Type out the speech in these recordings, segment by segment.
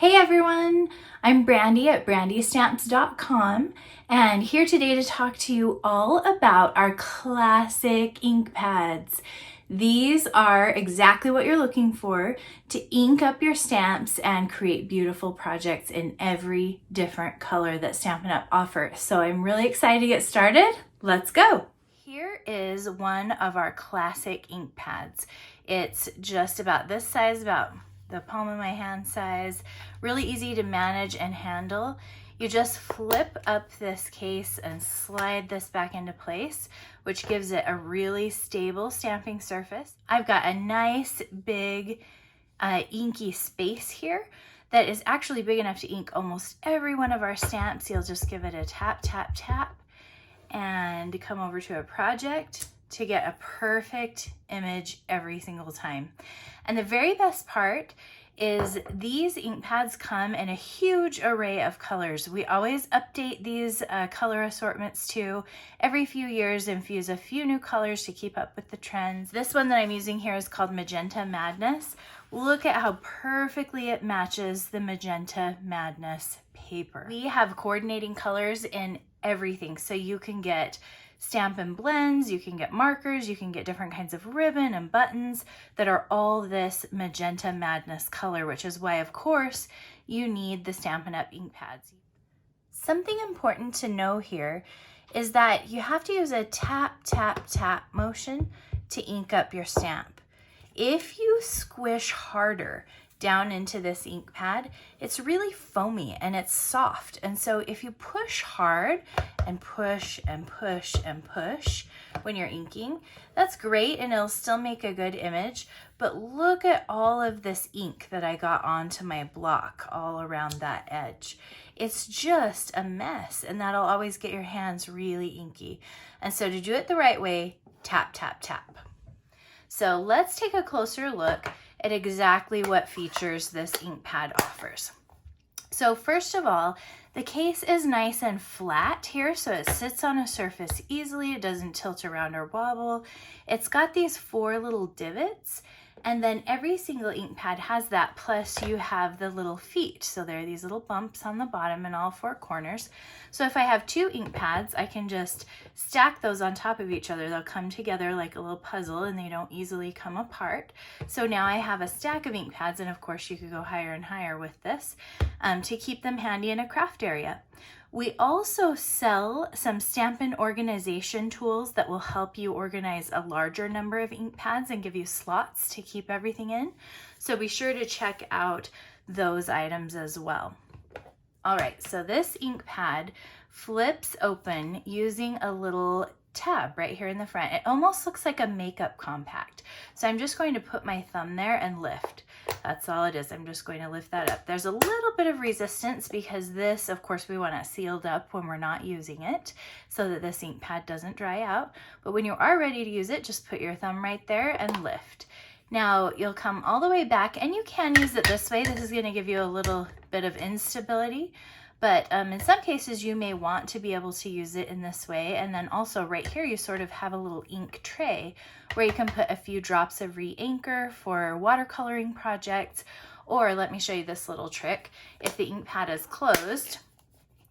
Hey everyone, I'm Brandi at brandystamps.com and here today to talk to you all about our classic ink pads. These are exactly what you're looking for to ink up your stamps and create beautiful projects in every different color that Stampin' Up! Offers. So I'm really excited to get started. Let's go! Here is one of our classic ink pads. It's just about this size, about the palm of my hand size, really easy to manage and handle. You just flip up this case and slide this back into place, which gives it a really stable stamping surface. I've got a nice big inky space here that is actually big enough to ink almost every one of our stamps. You'll just give it a tap, tap, tap, and come over to a project to get a perfect image every single time. And the very best part is these ink pads come in a huge array of colors. We always update these color assortments too. Every few years infuse a few new colors to keep up with the trends. This one that I'm using here is called Magenta Madness. Look at how perfectly it matches the Magenta Madness paper. We have coordinating colors in everything, so you can get Stampin' blends, you can get markers, you can get different kinds of ribbon and buttons that are all this Magenta Madness color, which is why, of course, you need the Stampin' Up! Ink pads. Something important to know here is that you have to use a tap, tap, tap motion to ink up your stamp. If you squish harder down into this ink pad, it's really foamy and it's soft. And so if you push hard and push and push and push when you're inking, that's great and it'll still make a good image. But look at all of this ink that I got onto my block all around that edge. It's just a mess, and that'll always get your hands really inky. And so to do it the right way, tap, tap, tap. So let's take a closer look at exactly what features this ink pad offers. So first of all, the case is nice and flat here, so it sits on a surface easily. It doesn't tilt around or wobble. It's got these 4 little divots, and then every single ink pad has that, plus you have the little feet. So there are these little bumps on the bottom in all 4 corners. So if I have 2 ink pads, I can just stack those on top of each other. They'll come together like a little puzzle and they don't easily come apart. So now I have a stack of ink pads, and of course you could go higher and higher with this to keep them handy in a craft area. We also sell some Stampin' organization tools that will help you organize a larger number of ink pads and give you slots to keep everything in. So be sure to check out those items as well. All right, so this ink pad flips open using a little tab right here in the front. It almost looks like a makeup compact. So I'm just going to put my thumb there and lift. That's all it is. I'm just going to lift that up. There's a little bit of resistance because this, of course, we want it sealed up when we're not using it so that this ink pad doesn't dry out. But when you are ready to use it, just put your thumb right there and lift. Now you'll come all the way back, and you can use it this way. This is going to give you a little bit of instability. But in some cases, you may want to be able to use it in this way. And then also right here, you sort of have a little ink tray where you can put a few drops of re-inker for watercoloring projects. Or let me show you this little trick. If the ink pad is closed,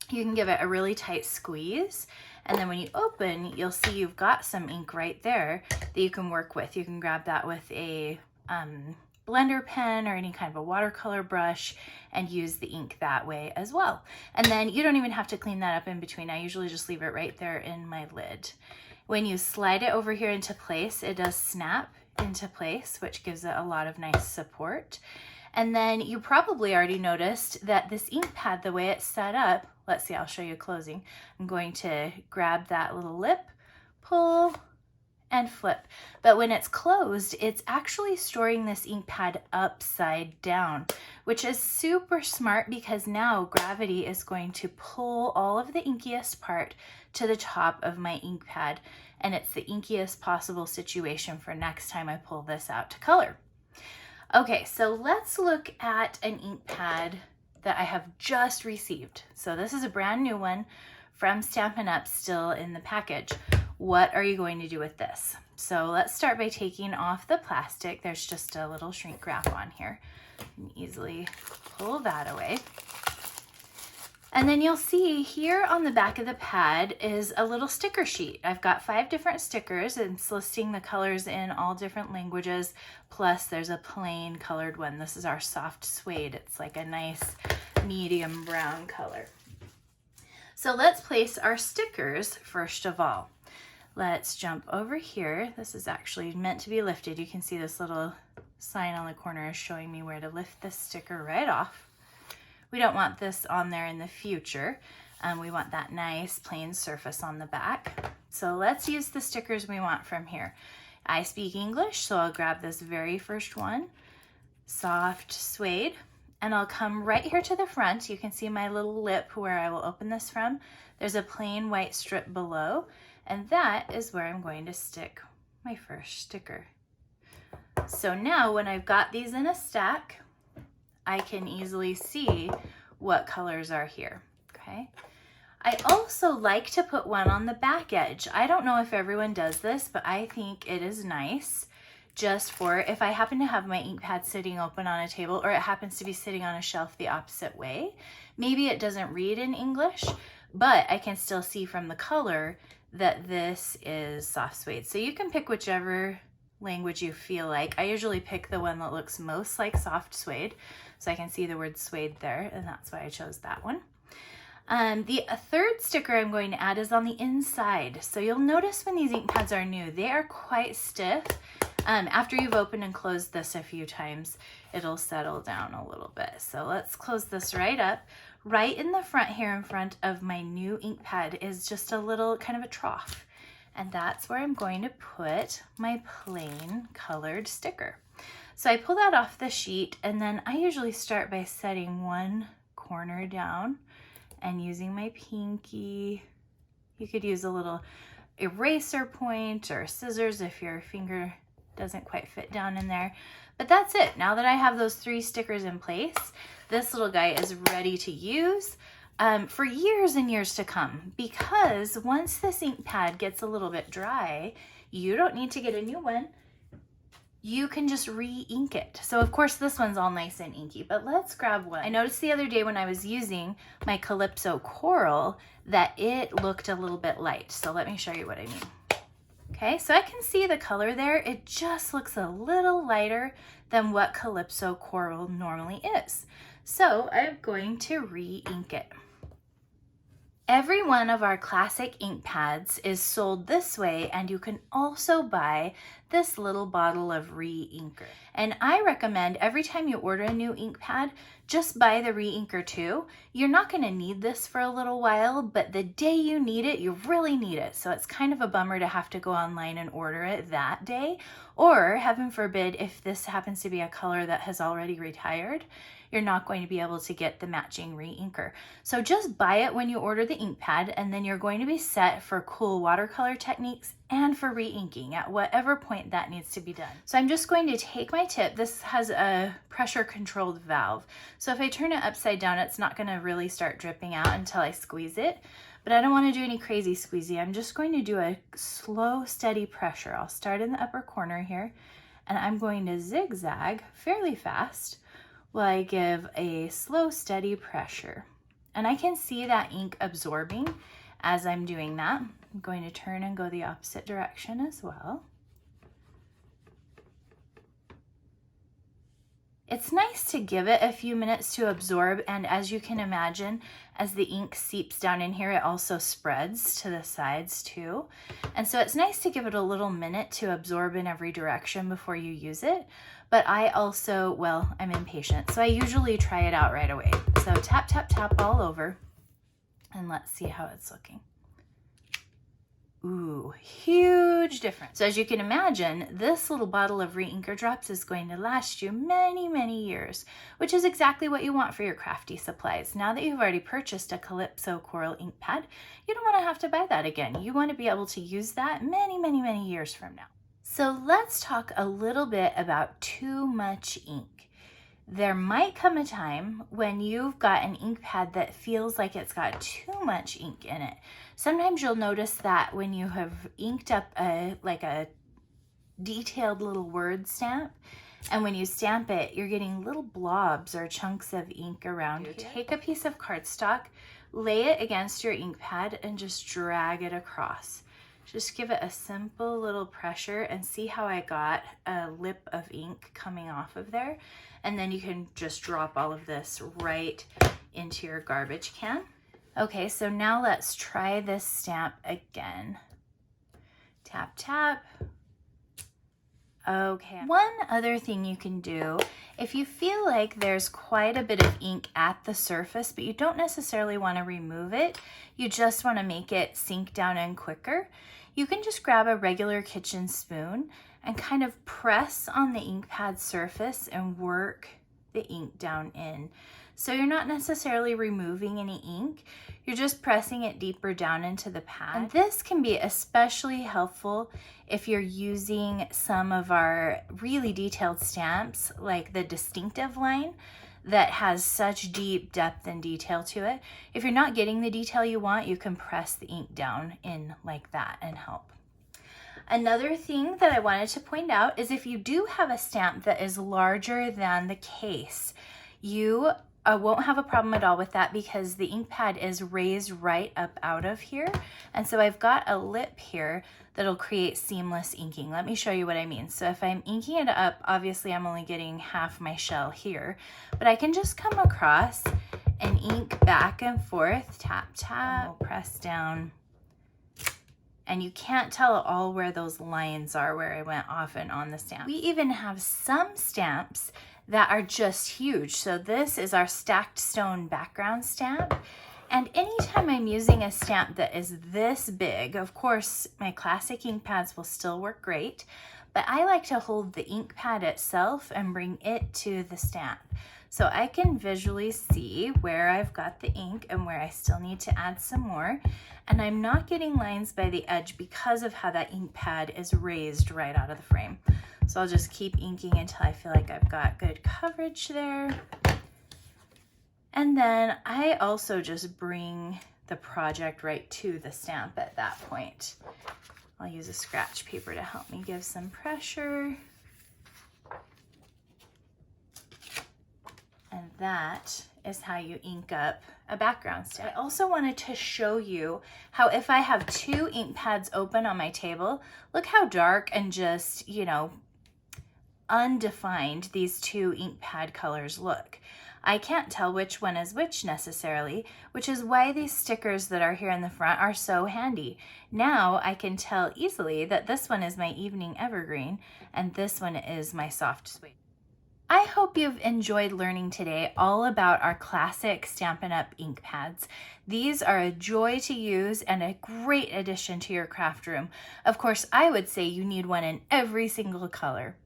you can give it a really tight squeeze. And then when you open, you'll see you've got some ink right there that you can work with. You can grab that with a blender pen or any kind of a watercolor brush and use the ink that way as well. And then you don't even have to clean that up in between. I usually just leave it right there in my lid. When you slide it over here into place, it does snap into place, which gives it a lot of nice support. And then you probably already noticed that this ink pad, the way it's set up, let's see, I'll show you closing. I'm going to grab that little lip, pull, and flip. But when it's closed, it's actually storing this ink pad upside down, which is super smart because now gravity is going to pull all of the inkiest part to the top of my ink pad, and it's the inkiest possible situation for next time I pull this out to color. Okay, so let's look at an ink pad that I have just received. So this is a brand new one from Stampin' Up! Still in the package. What are you going to do with this? So let's start by taking off the plastic. There's just a little shrink wrap on here. You can easily pull that away. And then you'll see here on the back of the pad is a little sticker sheet. I've got 5 different stickers and it's listing the colors in all different languages. Plus there's a plain colored one. This is our soft suede. It's like a nice medium brown color. So let's place our stickers first of all. Let's jump over here. This is actually meant to be lifted. You can see this little sign on the corner is showing me where to lift this sticker right off. We don't want this on there in the future. We want that nice plain surface on the back. So let's use the stickers we want from here. I speak English, so I'll grab this very first one, soft suede, and I'll come right here to the front. You can see my little lip where I will open this from. There's a plain white strip below, and that is where I'm going to stick my first sticker. So now when I've got these in a stack, I can easily see what colors are here, okay? I also like to put one on the back edge. I don't know if everyone does this, but I think it is nice just for if I happen to have my ink pad sitting open on a table or it happens to be sitting on a shelf the opposite way. Maybe it doesn't read in English, but I can still see from the color that this is soft suede. So you can pick whichever language you feel like. I usually pick the one that looks most like soft suede, so I can see the word suede there, and that's why I chose that one. The third sticker I'm going to add is on the inside. So you'll notice when these ink pads are new, they are quite stiff. After you've opened and closed this a few times, it'll settle down a little bit. So let's close this right up. Right in the front here in front of my new ink pad is just a little kind of a trough. And that's where I'm going to put my plain colored sticker. So I pull that off the sheet, and then I usually start by setting one corner down and using my pinky. You could use a little eraser point or scissors if your finger doesn't quite fit down in there. But that's it. Now that I have those 3 stickers in place, this little guy is ready to use for years and years to come, because once this ink pad gets a little bit dry, you don't need to get a new one. You can just re-ink it. So of course this one's all nice and inky, but let's grab one. I noticed the other day when I was using my Calypso Coral that it looked a little bit light. So let me show you what I mean. Okay, so I can see the color there. It just looks a little lighter than what Calypso Coral normally is. So I'm going to re-ink it. Every one of our classic ink pads is sold this way, and you can also buy this little bottle of re-inker. And I recommend every time you order a new ink pad, just buy the re-inker too. You're not going to need this for a little while, but the day you need it, you really need it. So it's kind of a bummer to have to go online and order it that day. Or heaven forbid, if this happens to be a color that has already retired, you're not going to be able to get the matching re-inker. So just buy it when you order the ink pad, and then you're going to be set for cool watercolor techniques and for re-inking at whatever point that needs to be done. So I'm just going to take my tip. This has a pressure controlled valve. So if I turn it upside down, it's not gonna really start dripping out until I squeeze it. But I don't wanna do any crazy squeezy. I'm just going to do a slow, steady pressure. I'll start in the upper corner here, and I'm going to zigzag fairly fast while I give a slow, steady pressure. And I can see that ink absorbing as I'm doing that. I'm going to turn and go the opposite direction as well. It's nice to give it a few minutes to absorb, and as you can imagine, as the ink seeps down in here, it also spreads to the sides too. And so it's nice to give it a little minute to absorb in every direction before you use it. But I also, well, I'm impatient, so I usually try it out right away. So tap, tap, tap all over, and let's see how it's looking. Ooh, huge difference. So as you can imagine, this little bottle of re-inker drops is going to last you many, many years, which is exactly what you want for your crafty supplies. Now that you've already purchased a Calypso Coral ink pad, you don't want to have to buy that again. You want to be able to use that many, many, many years from now. So let's talk a little bit about too much ink. There might come a time when you've got an ink pad that feels like it's got too much ink in it. Sometimes you'll notice that when you have inked up a detailed little word stamp And when you stamp it, you're getting little blobs or chunks of ink around here. Take a piece of cardstock, lay it against your ink pad, and just drag it across. Just give it a simple little pressure and see how I got a lip of ink coming off of there. And then you can just drop all of this right into your garbage can. Okay, so now let's try this stamp again. Tap, tap. Okay. One other thing you can do, if you feel like there's quite a bit of ink at the surface, but you don't necessarily want to remove it, you just want to make it sink down in quicker, you can just grab a regular kitchen spoon and kind of press on the ink pad surface and work the ink down in. So you're not necessarily removing any ink, you're just pressing it deeper down into the pad. And this can be especially helpful if you're using some of our really detailed stamps, like the distinctive line that has such deep depth and detail to it. If you're not getting the detail you want, you can press the ink down in like that and help. Another thing that I wanted to point out is if you do have a stamp that is larger than the case, you won't have a problem at all with that because the ink pad is raised right up out of here. And so I've got a lip here that'll create seamless inking. Let me show you what I mean. So if I'm inking it up, obviously I'm only getting half my shell here, but I can just come across and ink back and forth, tap, tap, press down. And you can't tell at all where those lines are, where I went off and on the stamp. We even have some stamps that are just huge. So this is our stacked stone background stamp. And anytime I'm using a stamp that is this big, of course, my classic ink pads will still work great, but I like to hold the ink pad itself and bring it to the stamp. So I can visually see where I've got the ink and where I still need to add some more. And I'm not getting lines by the edge because of how that ink pad is raised right out of the frame. So I'll just keep inking until I feel like I've got good coverage there. And then I also just bring the project right to the stamp at that point. I'll use a scratch paper to help me give some pressure. And that is how you ink up a background stamp. I also wanted to show you how if I have two ink pads open on my table, look how dark and just, you know, undefined these two ink pad colors look. I can't tell which one is which necessarily, which is why these stickers that are here in the front are so handy. Now I can tell easily that this one is my evening evergreen and this one is my soft suede. I hope you've enjoyed learning today all about our classic Stampin' Up! Ink pads. These are a joy to use and a great addition to your craft room. Of course, I would say you need one in every single color.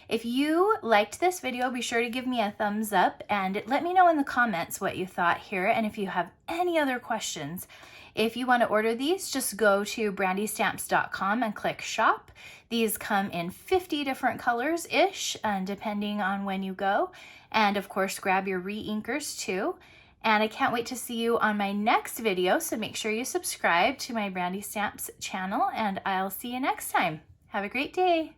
If you liked this video, be sure to give me a thumbs up and let me know in the comments what you thought here and if you have any other questions. If you want to order these, just go to brandystamps.com and click shop. These come in 50 different colors-ish, depending on when you go. And of course, grab your re-inkers too. And I can't wait to see you on my next video, so make sure you subscribe to my Brandi Stamps channel, and I'll see you next time. Have a great day.